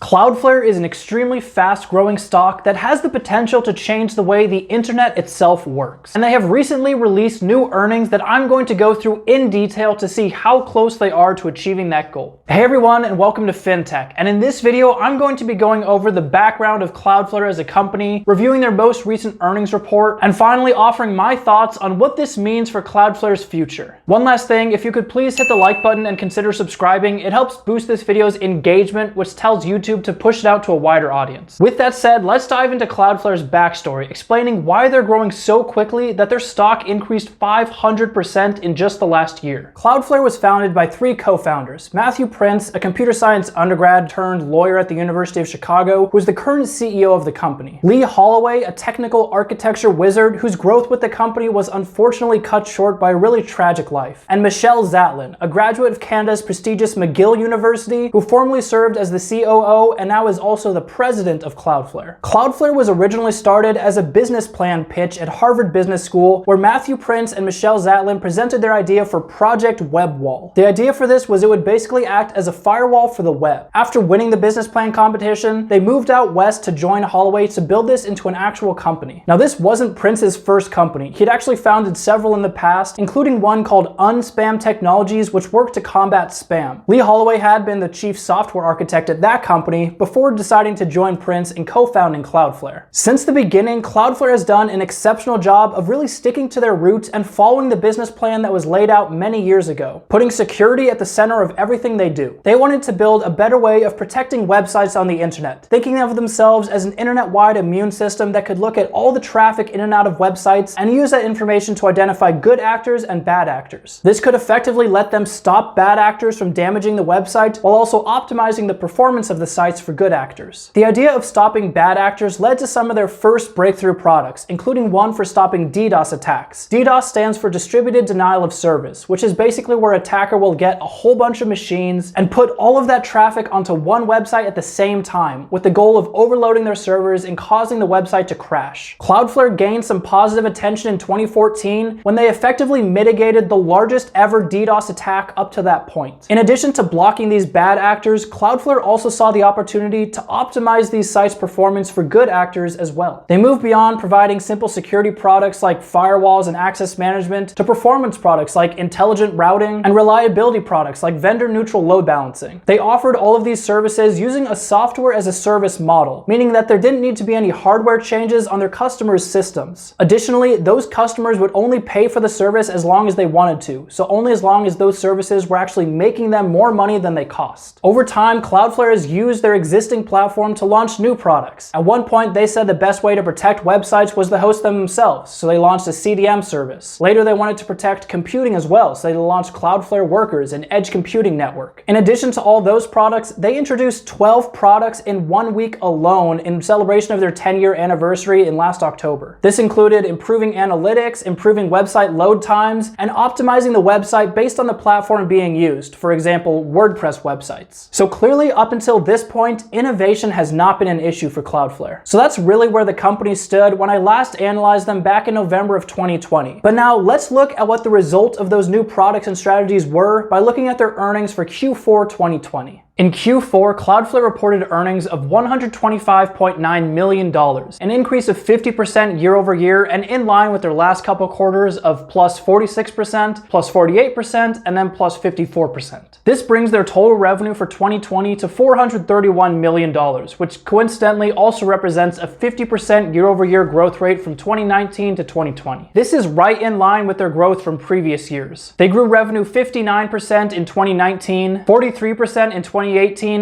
Cloudflare is an extremely fast-growing stock that has the potential to change the way the internet itself works. And they have recently released new earnings that I'm going to go through in detail to see how close they are to achieving that goal. Hey everyone, and welcome to FinTech. And in this video, I'm going to be going over the background of Cloudflare as a company, reviewing their most recent earnings report, and finally offering my thoughts on what this means for Cloudflare's future. One last thing, if you could please hit the like button and consider subscribing, it helps boost this video's engagement, which tells YouTube to push it out to a wider audience. With that said, let's dive into Cloudflare's backstory, explaining why they're growing so quickly that their stock increased 500% in just the last year. Cloudflare was founded by three co-founders: Matthew Prince, a computer science undergrad turned lawyer at the University of Chicago, who is the current CEO of the company; Lee Holloway, a technical architecture wizard whose growth with the company was unfortunately cut short by a really tragic life; and Michelle Zatlyn, a graduate of Canada's prestigious McGill University, who formerly served as the COO and now is also the president of Cloudflare. Cloudflare was originally started as a business plan pitch at Harvard Business School, where Matthew Prince and Michelle Zatlyn presented their idea for Project WebWall. The idea for this was it would basically act as a firewall for the web. After winning the business plan competition, they moved out west to join Holloway to build this into an actual company. Now, this wasn't Prince's first company. He'd actually founded several in the past, including one called Unspam Technologies, which worked to combat spam. Lee Holloway had been the chief software architect at that company before deciding to join Prince and co-founding Cloudflare. Since the beginning, Cloudflare has done an exceptional job of really sticking to their roots and following the business plan that was laid out many years ago, putting security at the center of everything they do. They wanted to build a better way of protecting websites on the internet, thinking of themselves as an internet-wide immune system that could look at all the traffic in and out of websites and use that information to identify good actors and bad actors. This could effectively let them stop bad actors from damaging the website while also optimizing the performance of the sites for good actors. The idea of stopping bad actors led to some of their first breakthrough products, including one for stopping DDoS attacks. DDoS stands for Distributed Denial of Service, which is basically where an attacker will get a whole bunch of machines and put all of that traffic onto one website at the same time, with the goal of overloading their servers and causing the website to crash. Cloudflare gained some positive attention in 2014 when they effectively mitigated the largest ever DDoS attack up to that point. In addition to blocking these bad actors, Cloudflare also saw the opportunity to optimize these sites' performance for good actors as well. They moved beyond providing simple security products like firewalls and access management to performance products like intelligent routing and reliability products like vendor-neutral load balancing. They offered all of these services using a software-as-a-service model, meaning that there didn't need to be any hardware changes on their customers' systems. Additionally, those customers would only pay for the service as long as they wanted to, so only as long as those services were actually making them more money than they cost. Over time, Cloudflare has used their existing platform to launch new products. At one point, they said the best way to protect websites was to host them themselves, so they launched a CDN service. Later, they wanted to protect computing as well, so they launched Cloudflare Workers, an edge computing network. In addition to all those products, they introduced 12 products in 1 week alone in celebration of their 10-year anniversary in last October. This included improving analytics, improving website load times, and optimizing the website based on the platform being used, for example, WordPress websites. So clearly, up until this point, innovation has not been an issue for Cloudflare. So that's really where the company stood when I last analyzed them back in November of 2020. But now let's look at what the result of those new products and strategies were by looking at their earnings for Q4 2020. In Q4, Cloudflare reported earnings of $125.9 million, an increase of 50% year over year and in line with their last couple quarters of plus 46%, plus 48%, and then plus 54%. This brings their total revenue for 2020 to $431 million, which coincidentally also represents a 50% year over year growth rate from 2019 to 2020. This is right in line with their growth from previous years. They grew revenue 59% in 2019, 43% in 2018,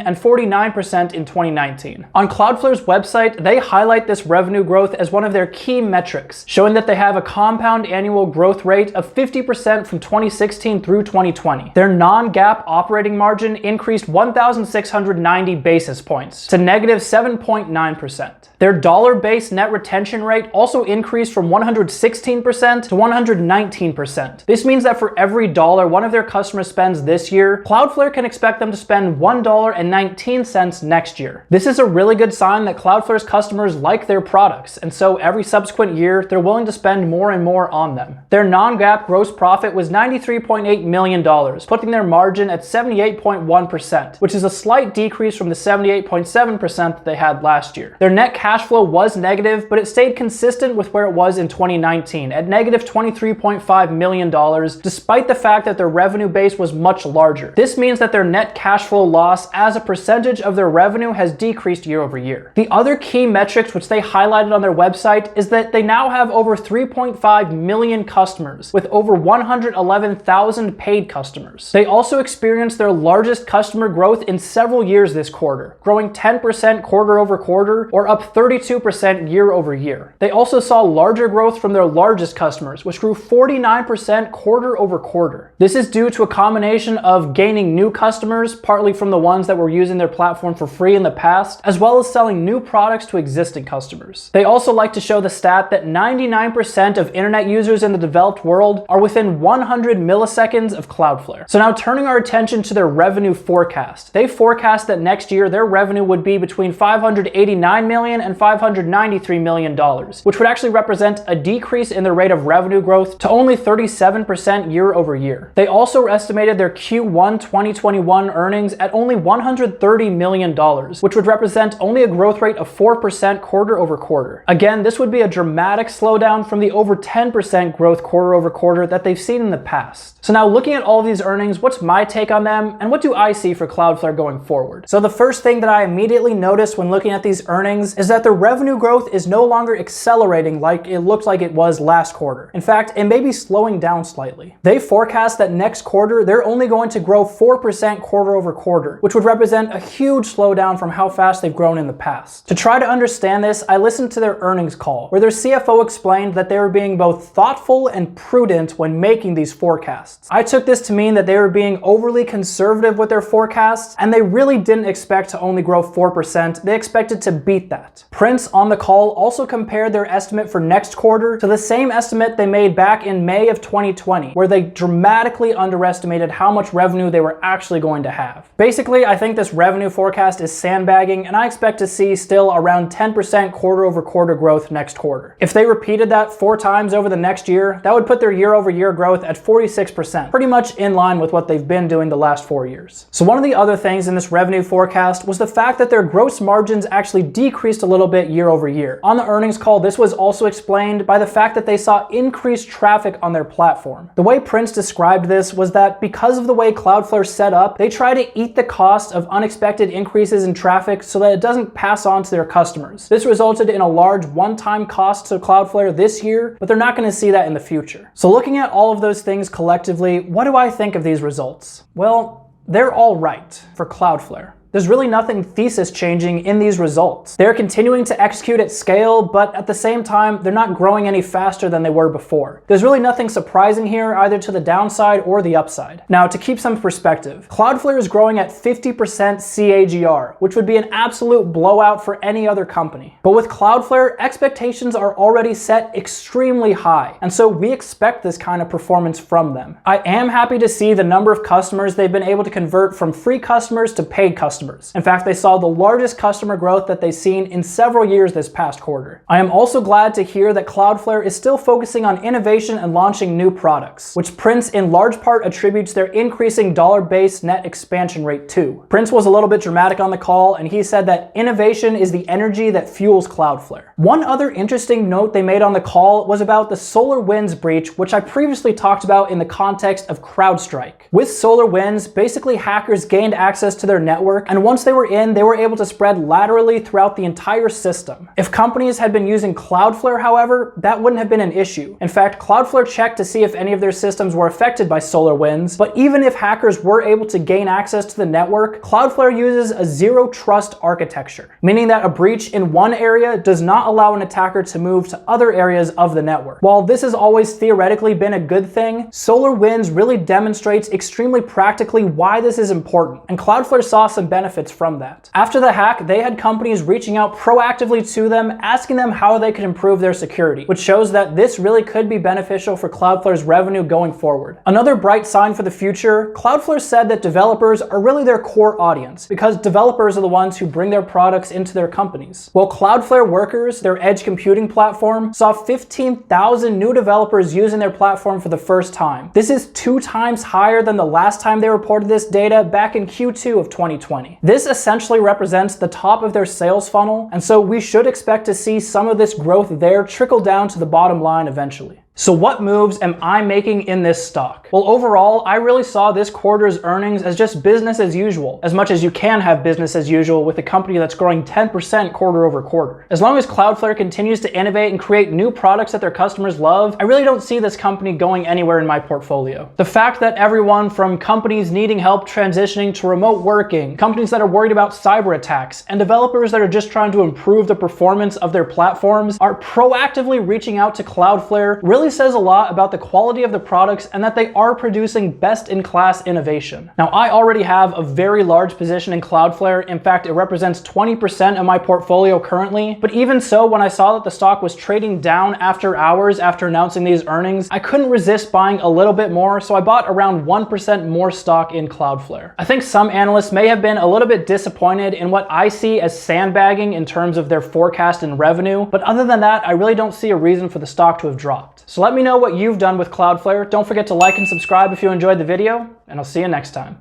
and 49% in 2019. On Cloudflare's website, they highlight this revenue growth as one of their key metrics, showing that they have a compound annual growth rate of 50% from 2016 through 2020. Their non-GAAP operating margin increased 1,690 basis points to negative 7.9%. Their dollar-based net retention rate also increased from 116% to 119%. This means that for every dollar one of their customers spends this year, Cloudflare can expect them to spend $1.19 next year. This is a really good sign that Cloudflare's customers like their products, and so every subsequent year, they're willing to spend more and more on them. Their non-GAAP gross profit was $93.8 million, putting their margin at 78.1%, which is a slight decrease from the 78.7% that they had last year. Their net cash flow was negative, but it stayed consistent with where it was in 2019, at negative $23.5 million, despite the fact that their revenue base was much larger. This means that their net cash flow loss as a percentage of their revenue has decreased year over year. The other key metrics which they highlighted on their website is that they now have over 3.5 million customers, with over 111,000 paid customers. They also experienced their largest customer growth in several years this quarter, growing 10% quarter over quarter, or up 32% year over year. They also saw larger growth from their largest customers, which grew 49% quarter over quarter. This is due to a combination of gaining new customers, partly from the ones that were using their platform for free in the past, as well as selling new products to existing customers. They also like to show the stat that 99% of internet users in the developed world are within 100 milliseconds of Cloudflare. So now turning our attention to their revenue forecast. They forecast that next year their revenue would be between $589 million and $593 million, which would actually represent a decrease in their rate of revenue growth to only 37% year over year. They also estimated their Q1 2021 earnings at only $130 million, which would represent only a growth rate of 4% quarter over quarter. Again, this would be a dramatic slowdown from the over 10% growth quarter over quarter that they've seen in the past. So now looking at all of these earnings, what's my take on them and what do I see for Cloudflare going forward? So the first thing that I immediately noticed when looking at these earnings is that the revenue growth is no longer accelerating like it looked like it was last quarter. In fact, it may be slowing down slightly. They forecast that next quarter, they're only going to grow 4% quarter over quarter, which would represent a huge slowdown from how fast they've grown in the past. To try to understand this, I listened to their earnings call, where their CFO explained that they were being both thoughtful and prudent when making these forecasts. I took this to mean that they were being overly conservative with their forecasts, and they really didn't expect to only grow 4%. They expected to beat that. Prince on the call also compared their estimate for next quarter to the same estimate they made back in May of 2020, where they dramatically underestimated how much revenue they were actually going to have. Basically, I think this revenue forecast is sandbagging, and I expect to see still around 10% quarter over quarter growth next quarter. If they repeated that 4 times over the next year, that would put their year over year growth at 46%, pretty much in line with what they've been doing the last 4 years. So one of the other things in this revenue forecast was the fact that their gross margins actually decreased a little bit year over year. On the earnings call, this was also explained by the fact that they saw increased traffic on their platform. The way Prince described this was that because of the way Cloudflare set up, they try to eat the cost of unexpected increases in traffic so that it doesn't pass on to their customers. This resulted in a large one-time cost to Cloudflare this year, but they're not going to see that in the future. So looking at all of those things collectively, what do I think of these results? Well, they're all right for Cloudflare. There's really nothing thesis changing in these results. They're continuing to execute at scale, but at the same time, they're not growing any faster than they were before. There's really nothing surprising here, either to the downside or the upside. Now, to keep some perspective, Cloudflare is growing at 50% CAGR, which would be an absolute blowout for any other company. But with Cloudflare, expectations are already set extremely high, and so we expect this kind of performance from them. I am happy to see the number of customers they've been able to convert from free customers to paid customers. In fact, they saw the largest customer growth that they've seen in several years this past quarter. I am also glad to hear that Cloudflare is still focusing on innovation and launching new products, which Prince in large part attributes their increasing dollar-based net expansion rate to. Prince was a little bit dramatic on the call, and he said that innovation is the energy that fuels Cloudflare. One other interesting note they made on the call was about the SolarWinds breach, which I previously talked about in the context of CrowdStrike. With SolarWinds, basically hackers gained access to their network, and once they were in, they were able to spread laterally throughout the entire system. If companies had been using Cloudflare, however, that wouldn't have been an issue. In fact, Cloudflare checked to see if any of their systems were affected by SolarWinds, but even if hackers were able to gain access to the network, Cloudflare uses a zero trust architecture, meaning that a breach in one area does not allow an attacker to move to other areas of the network. While this has always theoretically been a good thing, SolarWinds really demonstrates extremely practically why this is important, and Cloudflare saw some benefits benefits from that. After the hack, they had companies reaching out proactively to them, asking them how they could improve their security, which shows that this really could be beneficial for Cloudflare's revenue going forward. Another bright sign for the future, Cloudflare said that developers are really their core audience, because developers are the ones who bring their products into their companies. Well, Cloudflare Workers, their edge computing platform, saw 15,000 new developers using their platform for the first time. This is 2 times higher than the last time they reported this data back in Q2 of 2020. This essentially represents the top of their sales funnel, and so we should expect to see some of this growth there trickle down to the bottom line eventually. So what moves am I making in this stock? Well, overall, I really saw this quarter's earnings as just business as usual, as much as you can have business as usual with a company that's growing 10% quarter over quarter. As long as Cloudflare continues to innovate and create new products that their customers love, I really don't see this company going anywhere in my portfolio. The fact that everyone from companies needing help transitioning to remote working, companies that are worried about cyber attacks, and developers that are just trying to improve the performance of their platforms are proactively reaching out to Cloudflare really says a lot about the quality of the products and that they are producing best-in-class innovation. Now, I already have a very large position in Cloudflare. In fact, it represents 20% of my portfolio currently. But even so, when I saw that the stock was trading down after hours after announcing these earnings, I couldn't resist buying a little bit more, so I bought around 1% more stock in Cloudflare. I think some analysts may have been a little bit disappointed in what I see as sandbagging in terms of their forecast and revenue, but other than that, I really don't see a reason for the stock to have dropped. So let me know what you've done with Cloudflare. Don't forget to like and subscribe if you enjoyed the video, and I'll see you next time.